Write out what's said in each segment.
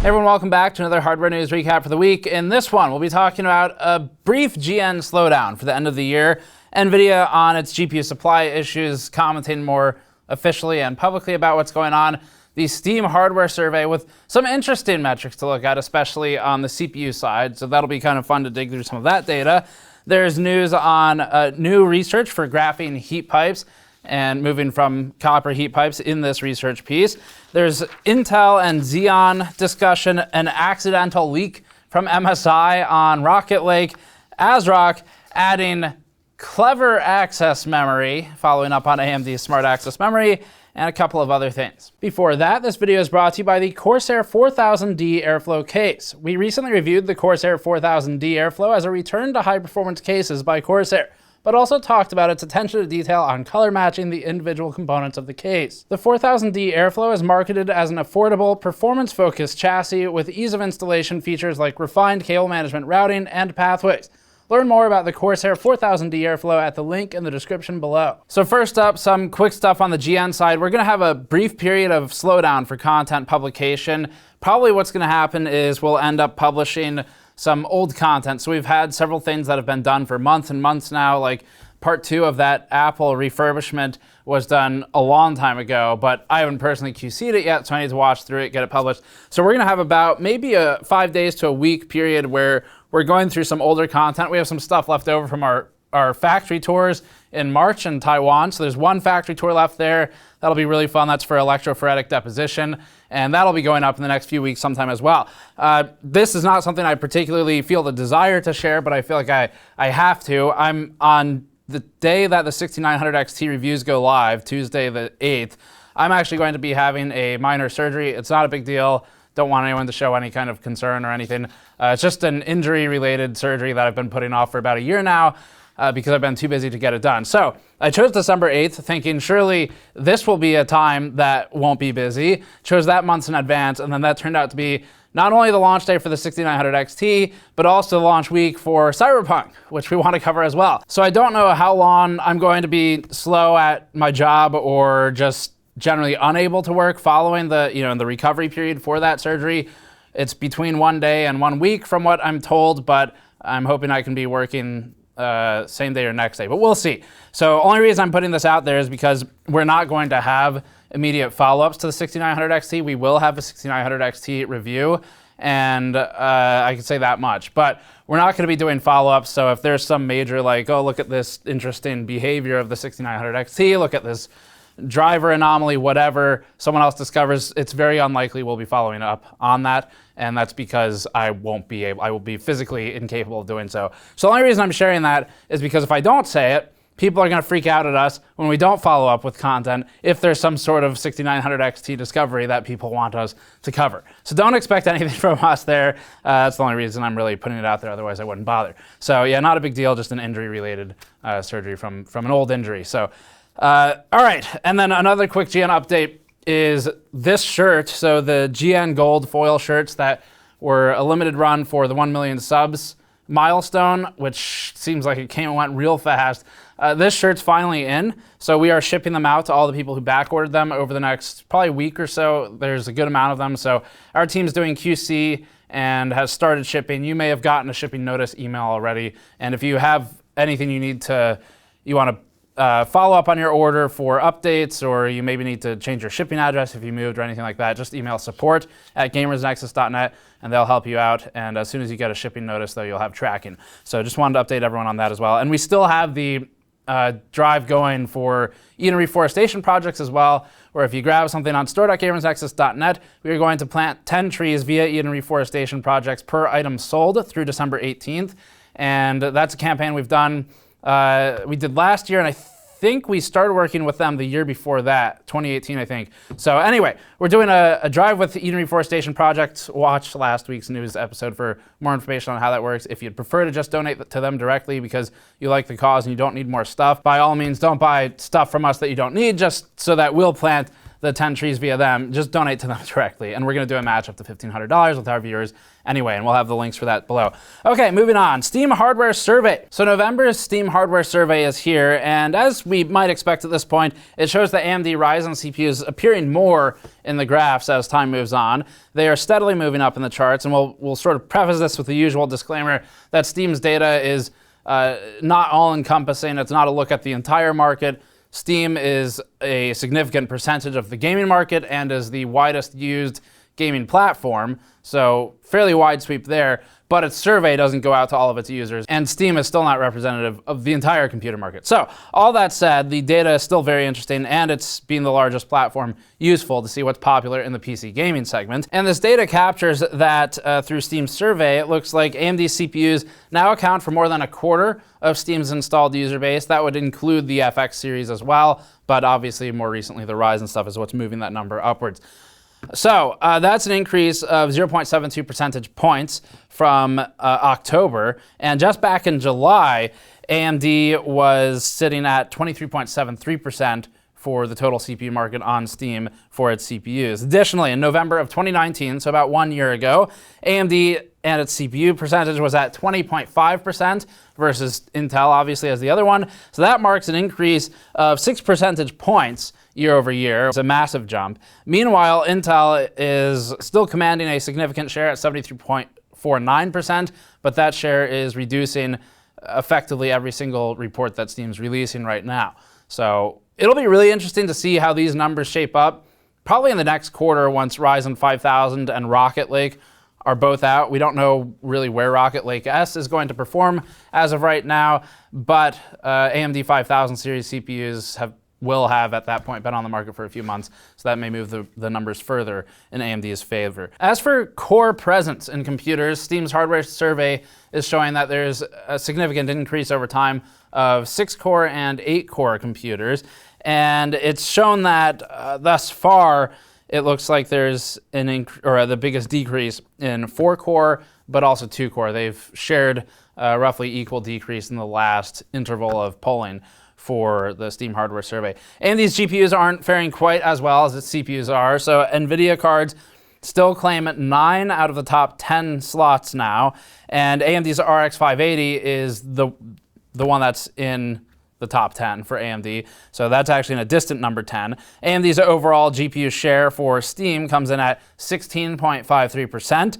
Hey everyone, welcome back to another hardware news recap for the week. In this one, we'll be talking about a brief GN slowdown for the end of the year, Nvidia on its GPU supply issues, commenting more officially and publicly about what's going on, the Steam hardware survey with some interesting metrics to look at, especially on the CPU side, so that'll be kind of fun to dig through some of that data. There's news on new research for graphene heat pipes, and moving from copper heat pipes in this research piece. There's Intel and Xeon discussion, an accidental leak from MSI on Rocket Lake, ASRock adding clever access memory, following up on AMD's smart access memory, and a couple of other things. Before that, this video is brought to you by the Corsair 4000D Airflow case. We recently reviewed the Corsair 4000D Airflow as a return to high-performance cases by Corsair, but also talked about its attention to detail on color matching the individual components of the case. The 4000D Airflow is marketed as an affordable, performance-focused chassis with ease of installation features like refined cable management routing and pathways. Learn more about the Corsair 4000D Airflow at the link in the description below. So first up, some quick stuff on the GN side. We're gonna have a brief period of slowdown for content publication. Probably what's gonna happen is we'll end up publishing some old content. So we've had several things that have been done for months and months now, like part 2 of that Apple refurbishment was done a long time ago, but I haven't personally QC'd it yet, so I need to watch through it, get it published. So we're gonna have about maybe a 5 days to a week period where we're going through some older content. We have some stuff left over from our factory tours in March in Taiwan. So there's one factory tour left there. That'll be really fun. That's for electrophoretic deposition. And that'll be going up in the next few weeks sometime as well. This is not something I particularly feel the desire to share, but I feel like I have to. I'm on the day that the 6900 XT reviews go live, Tuesday the 8th, I'm actually going to be having a minor surgery. It's not a big deal. Don't want anyone to show any kind of concern or anything. It's just an injury-related surgery that I've been putting off for about a year now because I've been too busy to get it done. So I chose December 8th thinking surely this will be a time that won't be busy. Chose that months in advance, and then that turned out to be not only the launch day for the 6900 XT, but also the launch week for Cyberpunk, which we want to cover as well. So I don't know how long I'm going to be slow at my job or just generally unable to work following the, the recovery period for that surgery. It's between 1 day and 1 week from what I'm told, but I'm hoping I can be working same day or next day, but we'll see. So only reason I'm putting this out there is because we're not going to have immediate follow-ups to the 6900 XT. We will have a 6900 XT review, and I can say that much, but we're not going to be doing follow-ups. So if there's some major like, oh, look at this interesting behavior of the 6900 XT, look at this driver anomaly, whatever someone else discovers, it's very unlikely we'll be following up on that, and that's because I will be physically incapable of doing so. So the only reason I'm sharing that is because if I don't say it, people are going to freak out at us when we don't follow up with content if there's some sort of 6900 XT discovery that people want us to cover. So don't expect anything from us there. That's the only reason I'm really putting it out there, otherwise I wouldn't bother. So yeah, not a big deal, just an injury-related surgery from an old injury. So all right, and then another quick GN update is this shirt. So the GN Gold foil shirts that were a limited run for the 1 million subs milestone, which seems like it came and went real fast. This shirt's finally in, so we are shipping them out to all the people who back ordered them over the next probably week or so. There's a good amount of them, so our team's doing QC and has started shipping. You may have gotten a shipping notice email already, and if you have anything you want to follow up on your order for updates, or you maybe need to change your shipping address if you moved or anything like that, just email support@gamersnexus.net and they'll help you out. And as soon as you get a shipping notice, though, you'll have tracking. So just wanted to update everyone on that as well. And we still have the drive going for Eden reforestation projects as well, where if you grab something on store.gamersnexus.net, we are going to plant 10 trees via Eden reforestation projects per item sold through December 18th. And that's a campaign we've done. We did last year, and I think we started working with them the year before that, 2018, I think. So anyway, we're doing a drive with the Eden Reforestation Project. Watch last week's news episode for more information on how that works. If you'd prefer to just donate to them directly because you like the cause and you don't need more stuff, by all means, don't buy stuff from us that you don't need, just so that we'll plant the 10 trees via them, just donate to them directly. And we're going to do a match up to $1,500 with our viewers anyway, and we'll have the links for that below. Okay, moving on. Steam hardware survey. So November's Steam hardware survey is here, and as we might expect at this point, it shows the AMD Ryzen CPUs appearing more in the graphs as time moves on. They are steadily moving up in the charts, and we'll sort of preface this with the usual disclaimer that Steam's data is not all-encompassing. It's not a look at the entire market. Steam is a significant percentage of the gaming market and is the widest used gaming platform, so fairly wide sweep there, but its survey doesn't go out to all of its users, and Steam is still not representative of the entire computer market. So all that said, the data is still very interesting, and it's being the largest platform useful to see what's popular in the PC gaming segment. And this data captures that through Steam's survey, it looks like AMD CPUs now account for more than a quarter of Steam's installed user base. That would include the FX series as well, but obviously more recently the Ryzen stuff is what's moving that number upwards. So that's an increase of 0.72 percentage points from October. And just back in July, AMD was sitting at 23.73% for the total CPU market on Steam for its CPUs. Additionally, in November of 2019, so about 1 year ago, AMD and its CPU percentage was at 20.5% versus Intel, obviously, as the other one. So that marks an increase of 6 percentage points year over year. It's a massive jump. Meanwhile, Intel is still commanding a significant share at 73.49%, but that share is reducing effectively every single report that Steam's releasing right now. So it'll be really interesting to see how these numbers shape up, probably in the next quarter once Ryzen 5000 and Rocket Lake are both out. We don't know really where Rocket Lake S is going to perform as of right now, but AMD 5000 series CPUs will have at that point been on the market for a few months, so that may move the numbers further in AMD's favor. As for core presence in computers, Steam's hardware survey is showing that there's a significant increase over time of 6-core and 8-core computers, and it's shown that thus far it looks like there's the biggest decrease in 4-core, but also 2-core. They've shared a roughly equal decrease in the last interval of polling for the Steam hardware survey. And these GPUs aren't faring quite as well as its CPUs are, so Nvidia cards still claim 9 out of the top 10 slots now, and AMD's RX 580 is the one that's in the top 10 for AMD, so that's actually in a distant number 10. AMD's overall GPU share for Steam comes in at 16.53%,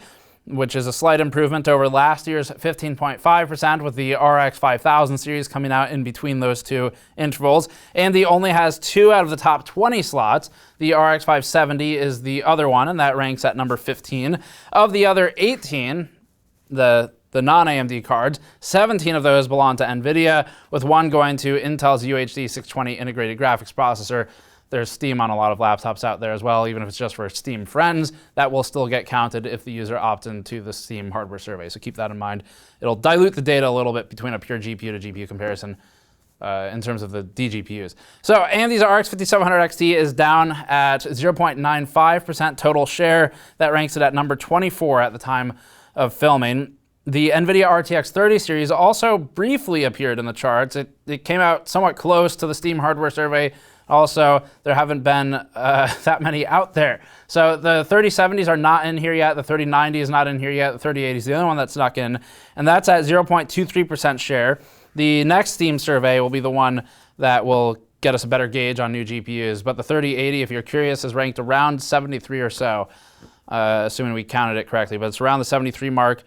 which is a slight improvement over last year's 15.5%, with the RX 5000 series coming out in between those two intervals. AMD only has 2 out of the top 20 slots. The RX 570 is the other one, and that ranks at number 15. Of the other 18, the non-AMD cards, 17 of those belong to Nvidia, with one going to Intel's UHD 620 integrated graphics processor. There's Steam on a lot of laptops out there as well, even if it's just for Steam friends. That will still get counted if the user opts into the Steam hardware survey, so keep that in mind. It'll dilute the data a little bit between a pure GPU to GPU comparison in terms of the DGPUs. So AMD's RX 5700 XT is down at 0.95% total share. That ranks it at number 24 at the time of filming. The Nvidia RTX 30 series also briefly appeared in the charts. It came out somewhat close to the Steam hardware survey. Also, there haven't been that many out there. So the 3070s are not in here yet. The 3090 is not in here yet. The 3080 is the only one that's snuck in, and that's at 0.23% share. The next Steam survey will be the one that will get us a better gauge on new GPUs, but the 3080, if you're curious, is ranked around 73 or so, assuming we counted it correctly, but it's around the 73 mark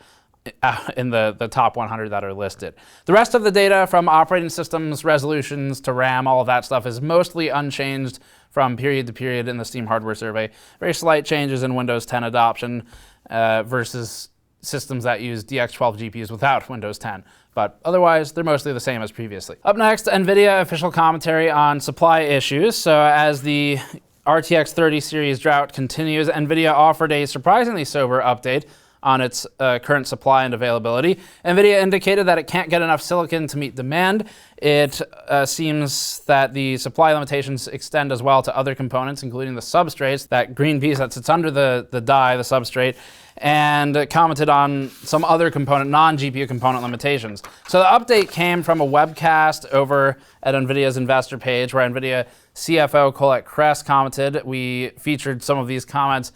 in the top 100 that are listed. The rest of the data, from operating systems, resolutions to RAM, all of that stuff is mostly unchanged from period to period in the Steam hardware survey. Very slight changes in Windows 10 adoption versus systems that use DX12 GPUs without Windows 10. But otherwise, they're mostly the same as previously. Up next, Nvidia official commentary on supply issues. So as the RTX 30 series drought continues, Nvidia offered a surprisingly sober update on its current supply and availability. Nvidia indicated that it can't get enough silicon to meet demand. It seems that the supply limitations extend as well to other components, including the substrates, that green piece that sits under the die, the substrate, and commented on some other component, non-GPU component limitations. So the update came from a webcast over at NVIDIA's investor page, where NVIDIA CFO Colette Kress commented. We featured some of these comments,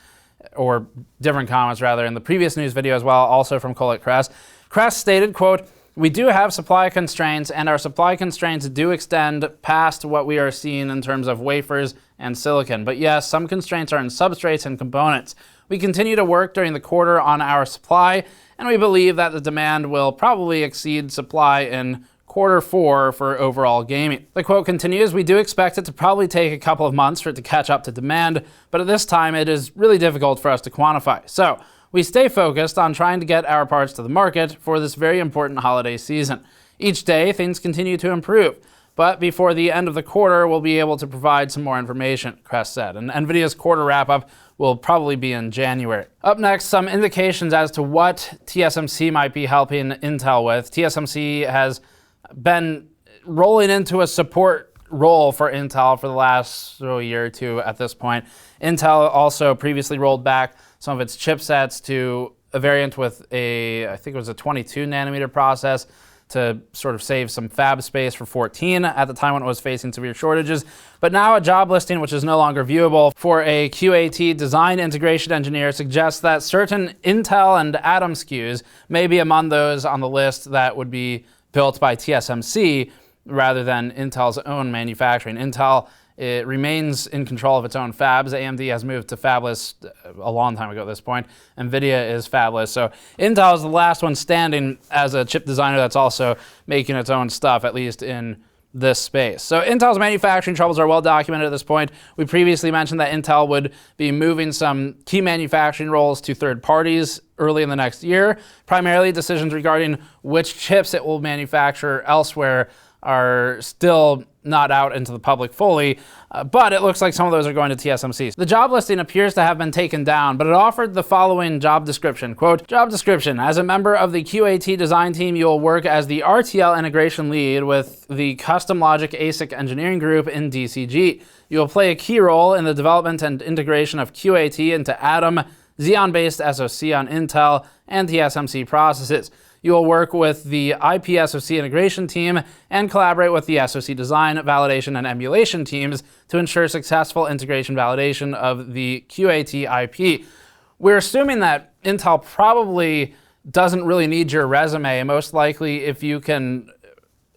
or different comments rather, in the previous news video as well, also from Colette Kress. Kress stated, quote, "We do have supply constraints, and our supply constraints do extend past what we are seeing in terms of wafers and silicon. But yes, some constraints are in substrates and components. We continue to work during the quarter on our supply, and we believe that the demand will probably exceed supply in Q4 for overall gaming." The quote continues, "We do expect it to probably take a couple of months for it to catch up to demand, but at this time it is really difficult for us to quantify. So we stay focused on trying to get our parts to the market for this very important holiday season. Each day things continue to improve, but before the end of the quarter we'll be able to provide some more information," Kress said. And NVIDIA's quarter wrap-up will probably be in January. Up next, some indications as to what TSMC might be helping Intel with. TSMC has been rolling into a support role for Intel for the last year or two at this point. Intel also previously rolled back some of its chipsets to a variant with I think it was a 22 nanometer process to sort of save some fab space for 14 at the time when it was facing severe shortages. But now a job listing, which is no longer viewable, for a QAT design integration engineer suggests that certain Intel and Atom SKUs may be among those on the list that would be built by TSMC rather than Intel's own manufacturing. Intel, it remains in control of its own fabs. AMD has moved to fabless a long time ago at this point. Nvidia is fabless. So Intel is the last one standing as a chip designer that's also making its own stuff, at least in this space. So Intel's manufacturing troubles are well documented at this point. We previously mentioned that Intel would be moving some key manufacturing roles to third parties early in the next year. Primarily decisions regarding which chips it will manufacture elsewhere are still not out into the public fully, but it looks like some of those are going to TSMC. The job listing appears to have been taken down, but it offered the following job description. Quote, "Job description. As a member of the QAT design team, you will work as the RTL integration lead with the custom logic ASIC engineering group in DCG. You will play a key role in the development and integration of QAT into Atom, Xeon-based SoC on Intel, and TSMC processes. You will work with the IP SoC integration team and collaborate with the SoC design, validation, and emulation teams to ensure successful integration validation of the QAT IP." We're assuming that Intel probably doesn't really need your resume. Most likely, if you can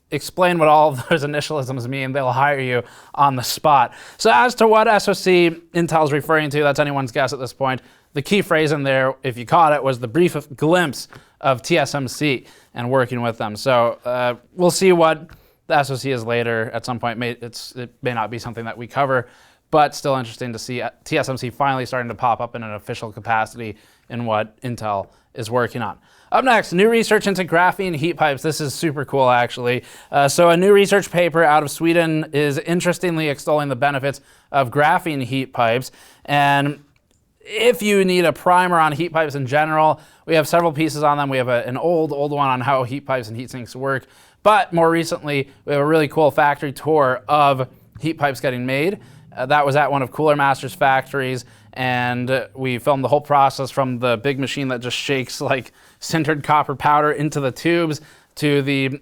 explain what all of those initialisms mean, they'll hire you on the spot. So as to what SoC Intel's referring to, that's anyone's guess at this point. The key phrase in there, if you caught it, was the brief glimpse of TSMC and working with them. So we'll see what the SoC is later at some point. It may not be something that we cover, but still interesting to see TSMC finally starting to pop up in an official capacity in what Intel is working on. Up next, new research into graphene heat pipes. This is super cool, actually. So a new research paper out of Sweden is interestingly extolling the benefits of graphene heat pipes. And if you need a primer on heat pipes in general, we have several pieces on them. We have an old one on how heat pipes and heat sinks work. But more recently, we have a really cool factory tour of heat pipes getting made. That was at one of Cooler Master's factories, and we filmed the whole process from the big machine that just shakes like sintered copper powder into the tubes to the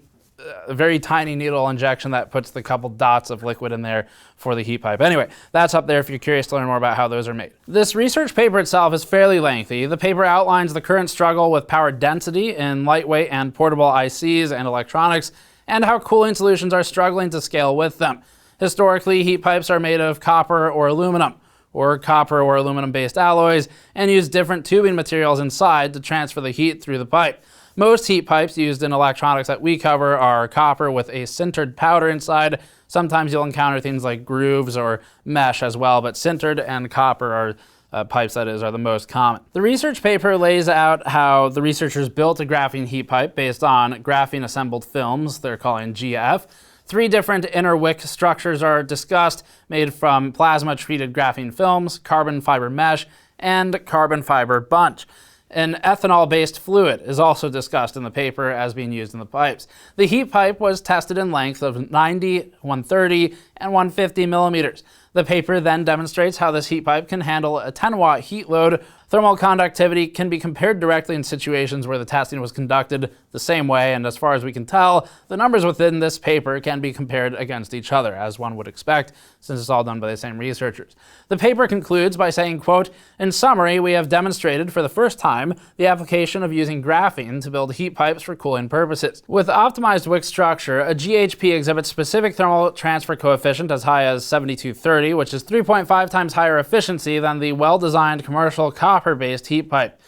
very tiny needle injection that puts the couple dots of liquid in there for the heat pipe. Anyway, that's up there if you're curious to learn more about how those are made. This research paper itself is fairly lengthy. The paper outlines the current struggle with power density in lightweight and portable ICs and electronics, and how cooling solutions are struggling to scale with them. Historically, heat pipes are made of copper or aluminum based alloys, and use different tubing materials inside to transfer the heat through the pipe. Most heat pipes used in electronics that we cover are copper with a sintered powder inside. Sometimes you'll encounter things like grooves or mesh as well, but sintered and copper are pipes, that is, are the most common. The research paper lays out how the researchers built a graphene heat pipe based on graphene assembled films, they're calling GF. 3 different inner wick structures are discussed, made from plasma-treated graphene films, carbon fiber mesh, and carbon fiber bunch. An ethanol-based fluid is also discussed in the paper as being used in the pipes. The heat pipe was tested in length of 90, 130, and 150 millimeters. The paper then demonstrates how this heat pipe can handle a 10-watt heat load. Thermal conductivity can be compared directly in situations where the testing was conducted the same way, and as far as we can tell, the numbers within this paper can be compared against each other, as one would expect, since it's all done by the same researchers. The paper concludes by saying, quote, "In summary, we have demonstrated for the first time the application of using graphene to build heat pipes for cooling purposes. With optimized wick structure, a GHP exhibits specific thermal transfer coefficient as high as 7230, which is 3.5 times higher efficiency than the well-designed commercial copper-based heat pipe.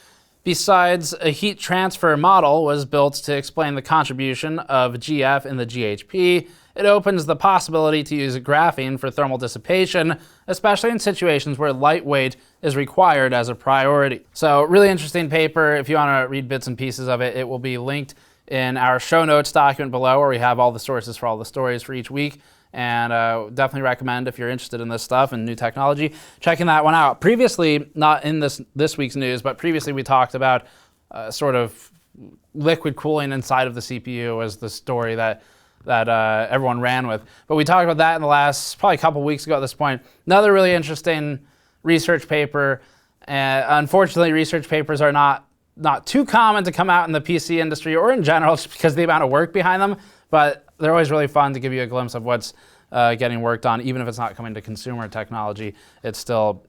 Besides, a heat transfer model was built to explain the contribution of GF in the GHP. It opens the possibility to use graphene for thermal dissipation, especially in situations where lightweight is required as a priority." So really interesting paper. If you want to read bits and pieces of it, it will be linked in our show notes document below, where we have all the sources for all the stories for each week. And definitely recommend, if you're interested in this stuff and new technology, checking that one out. Previously, not in this week's news, but previously we talked about sort of liquid cooling inside of the CPU as the story that everyone ran with. But we talked about that in the last, probably a couple weeks ago at this point. Another really interesting research paper. Unfortunately, research papers are not too common to come out in the PC industry or in general, just because of the amount of work behind them. But they're always really fun to give you a glimpse of what's getting worked on, even if it's not coming to consumer technology. It's still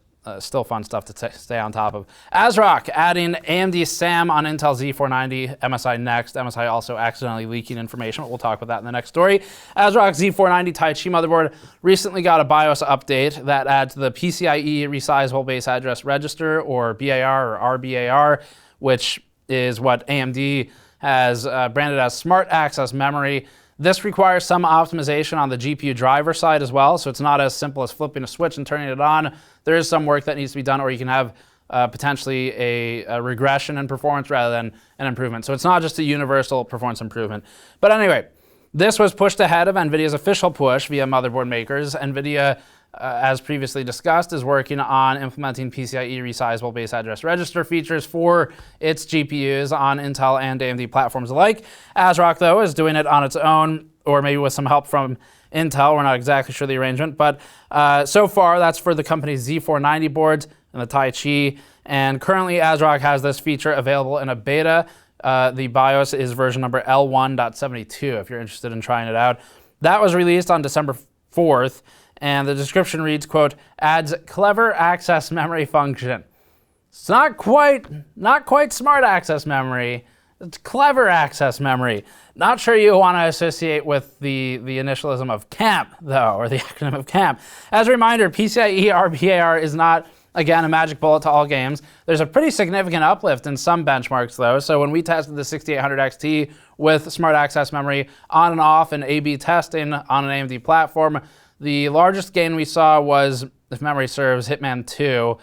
fun stuff to stay on top of. ASRock adding AMD SAM on Intel Z490, MSI next. MSI also accidentally leaking information, but we'll talk about that in the next story. ASRock Z490 Tai Chi motherboard recently got a BIOS update that adds the PCIe resizable base address register, or BAR or RBAR, which is what AMD has branded as smart access memory. This requires some optimization on the GPU driver side as well, so it's not as simple as flipping a switch and turning it on. There is some work that needs to be done, or you can have potentially a regression in performance rather than an improvement. So it's not just a universal performance improvement. But anyway, this was pushed ahead of NVIDIA's official push via motherboard makers. NVIDIA, as previously discussed, is working on implementing PCIe resizable base address register features for its GPUs on Intel and AMD platforms alike. ASRock, though, is doing it on its own, or maybe with some help from Intel. We're not exactly sure the arrangement, but so far that's for the company's Z490 boards and the Tai Chi. And currently ASRock has this feature available in a beta. The BIOS is version number L1.72 if you're interested in trying it out. That was released on December 4th. And the description reads, quote, "adds clever access memory function." It's not quite smart access memory. It's clever access memory. Not sure you want to associate with the initialism of CAMP, though, or the acronym of CAMP. As a reminder, PCIe RBAR is not, again, a magic bullet to all games. There's a pretty significant uplift in some benchmarks, though. So when we tested the 6800 XT with smart access memory on and off in A/B testing on an AMD platform, the largest gain we saw was, if memory serves, Hitman 2,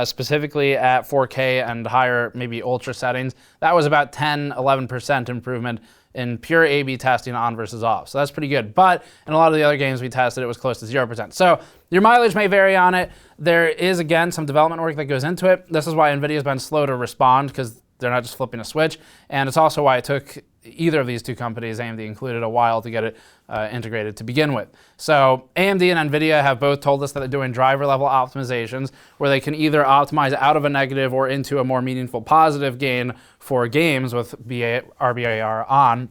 specifically at 4K and higher, maybe ultra settings. That was about 10-11% improvement in pure A/B testing on versus off. So that's pretty good. But in a lot of the other games we tested, it was close to 0%. So your mileage may vary on it. There is, again, some development work that goes into it. This is why NVIDIA's been slow to respond, because they're not just flipping a switch. And it's also why it took either of these two companies, AMD included, a while to get it integrated to begin with. So AMD and NVIDIA have both told us that they're doing driver level optimizations where they can either optimize out of a negative or into a more meaningful positive gain for games with RBAR on,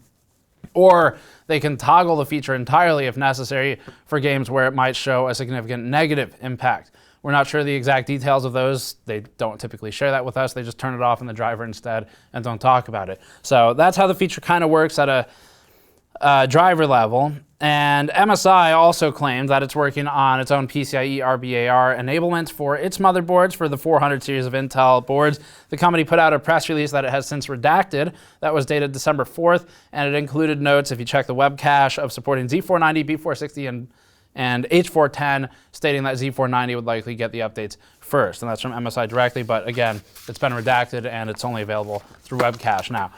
or they can toggle the feature entirely if necessary for games where it might show a significant negative impact. We're not sure the exact details of those. They don't typically share that with us. They just turn it off in the driver instead and don't talk about it. So that's how the feature kind of works at a driver level. And MSI also claimed that it's working on its own PCIe RBAR enablement for its motherboards for the 400 series of Intel boards. The company put out a press release that it has since redacted. That was dated December 4th, and it included notes, if you check the web cache, of supporting Z490, B460, and H410, stating that Z490 would likely get the updates first. And that's from MSI directly, but again, it's been redacted and it's only available through web cache now.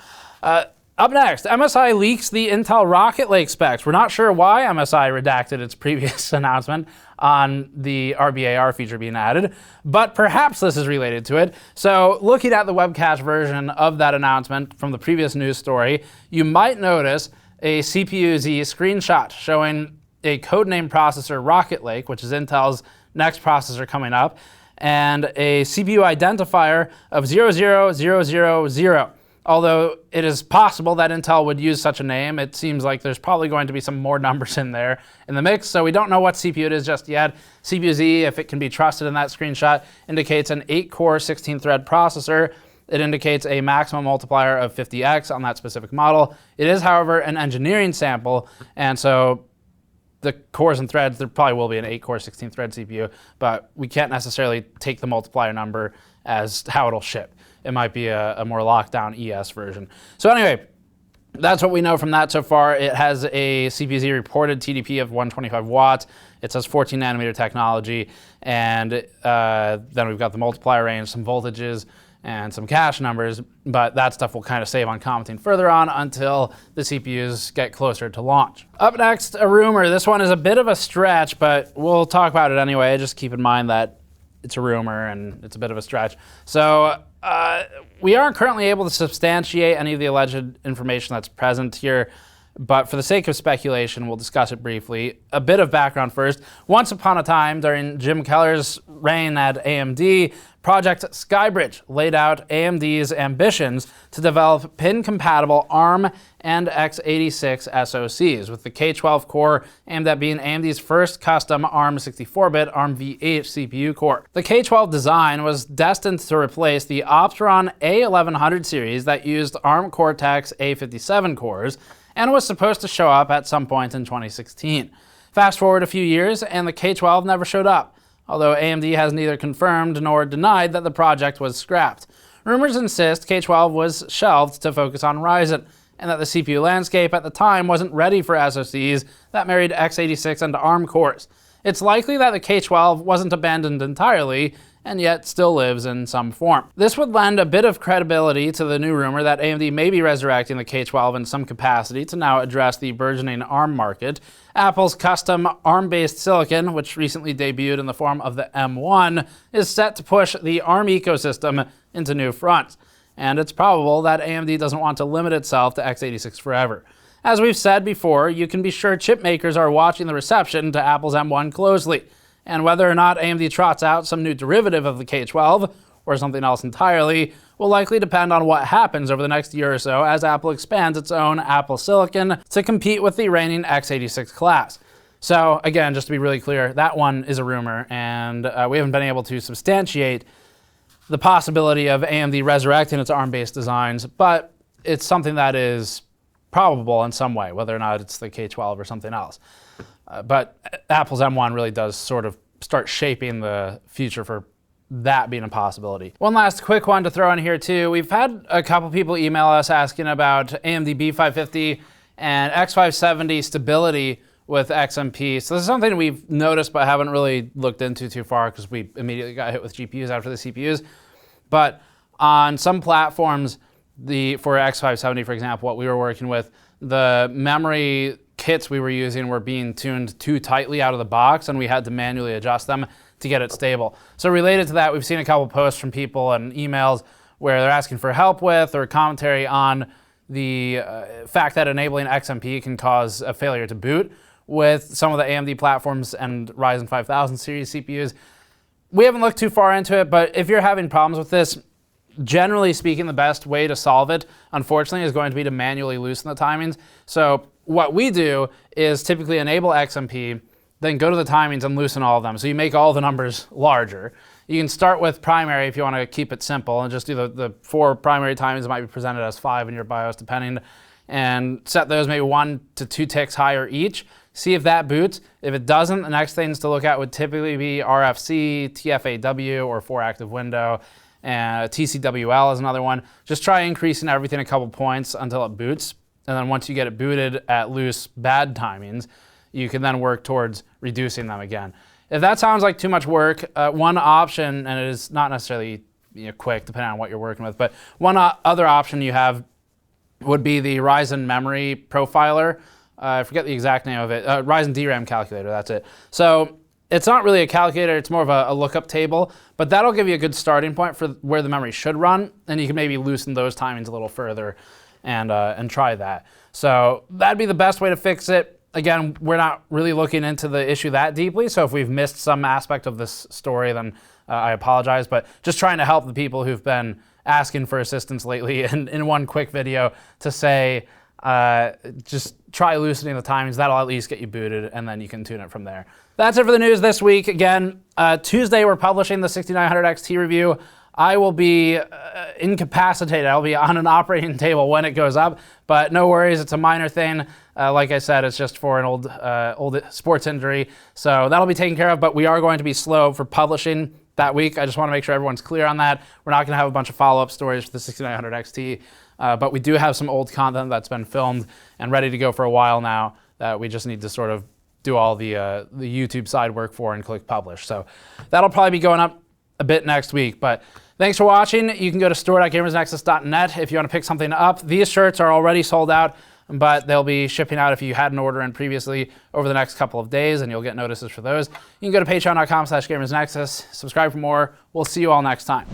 Up next, MSI leaks the Intel Rocket Lake specs. We're not sure why MSI redacted its previous announcement on the RBAR feature being added, but perhaps this is related to it. So looking at the webcast version of that announcement from the previous news story, you might notice a CPU-Z screenshot showing a codename processor Rocket Lake, which is Intel's next processor coming up, and a CPU identifier of 00000. Although it is possible that Intel would use such a name, it seems like there's probably going to be some more numbers in there in the mix, so we don't know what CPU it is just yet. CPU-Z, if it can be trusted in that screenshot, indicates an 8-core, 16-thread processor. It indicates a maximum multiplier of 50x on that specific model. It is, however, an engineering sample, and so the cores and threads, there probably will be an 8-core, 16-thread CPU, but we can't necessarily take the multiplier number as how it'll ship. It might be a more locked down ES version. So anyway, that's what we know from that so far. It has a CPU-Z reported TDP of 125 watts. It says 14 nanometer technology. And then we've got the multiplier range, some voltages, and some cache numbers. But that stuff we'll kind of save on commenting further on until the CPUs get closer to launch. Up next, a rumor. This one is a bit of a stretch, but we'll talk about it anyway. Just keep in mind that it's a rumor and it's a bit of a stretch. So we aren't currently able to substantiate any of the alleged information that's present here, but for the sake of speculation, we'll discuss it briefly. A bit of background first. Once upon a time, during Jim Keller's reign at AMD, Project Skybridge laid out AMD's ambitions to develop pin-compatible ARM and x86 SoCs, with the K12 core aimed at being AMD's first custom ARM 64-bit ARM v8 CPU core. The K12 design was destined to replace the Opteron A1100 series that used ARM Cortex A57 cores, and was supposed to show up at some point in 2016. Fast forward a few years, and the K12 never showed up, although AMD has neither confirmed nor denied that the project was scrapped. Rumors insist K12 was shelved to focus on Ryzen, and that the CPU landscape at the time wasn't ready for SoCs that married x86 and ARM cores. It's likely that the K12 wasn't abandoned entirely, and yet still lives in some form. This would lend a bit of credibility to the new rumor that AMD may be resurrecting the K12 in some capacity to now address the burgeoning ARM market. Apple's custom ARM-based silicon, which recently debuted in the form of the M1, is set to push the ARM ecosystem into new fronts. And it's probable that AMD doesn't want to limit itself to x86 forever. As we've said before, you can be sure chip makers are watching the reception to Apple's M1 closely. And whether or not AMD trots out some new derivative of the K12, or something else entirely, will likely depend on what happens over the next year or so as Apple expands its own Apple Silicon to compete with the reigning x86 class. So again, just to be really clear, that one is a rumor, and we haven't been able to substantiate the possibility of AMD resurrecting its ARM-based designs, but it's something that is probable in some way, whether or not it's the K12 or something else. But Apple's M1 really does sort of start shaping the future for that being a possibility. One last quick one to throw in here too. We've had a couple people email us asking about AMD B550 and X570 stability with XMP. So this is something we've noticed but haven't really looked into too far because we immediately got hit with GPUs after the CPUs. But on some platforms, for X570, for example, what we were working with, the memory kits we were using were being tuned too tightly out of the box, and we had to manually adjust them to get it stable. So related to that, we've seen a couple posts from people and emails where they're asking for help with or commentary on the fact that enabling XMP can cause a failure to boot with some of the AMD platforms and Ryzen 5000 series CPUs. We haven't looked too far into it, but if you're having problems with this, generally speaking, the best way to solve it, unfortunately, is going to be to manually loosen the timings. So what we do is typically enable XMP, then go to the timings and loosen all of them. So you make all the numbers larger. You can start with primary if you want to keep it simple and just do the 4 primary timings that might be presented as 5 in your BIOS depending, and set those maybe 1 to 2 ticks higher each. See if that boots. If it doesn't, the next things to look at would typically be RFC, TFAW, or 4-active window, and TCWL is another one. Just try increasing everything a couple points until it boots. And then once you get it booted at loose bad timings, you can then work towards reducing them again. If that sounds like too much work, one option, and it is not necessarily quick depending on what you're working with, but one other option you have would be the Ryzen memory profiler. I forget the exact name of it. Ryzen DRAM calculator, that's it. So it's not really a calculator, it's more of a lookup table, but that'll give you a good starting point for where the memory should run, and you can maybe loosen those timings a little further and try that. So that'd be the best way to fix it. Again, we're not really looking into the issue that deeply, so if we've missed some aspect of this story, then I apologize, but just trying to help the people who've been asking for assistance lately in one quick video to say, just try loosening the timings. That'll at least get you booted, and then you can tune it from there. That's it for the news this week. Again, Tuesday we're publishing the 6900 XT review. I will be incapacitated. I'll be on an operating table when it goes up, but no worries, it's a minor thing. Like I said, it's just for an old sports injury, so that'll be taken care of, but we are going to be slow for publishing that week. I just want to make sure everyone's clear on that. We're not going to have a bunch of follow-up stories for the 6900 XT, but we do have some old content that's been filmed and ready to go for a while now that we just need to sort of do all the YouTube side work for and click publish. So that'll probably be going up a bit next week, but thanks for watching. You can go to store.gamersnexus.net if you want to pick something up. These shirts are already sold out, but they'll be shipping out if you had an order in previously over the next couple of days, and you'll get notices for those. You can go to patreon.com/gamersnexus, subscribe for more. We'll see you all next time.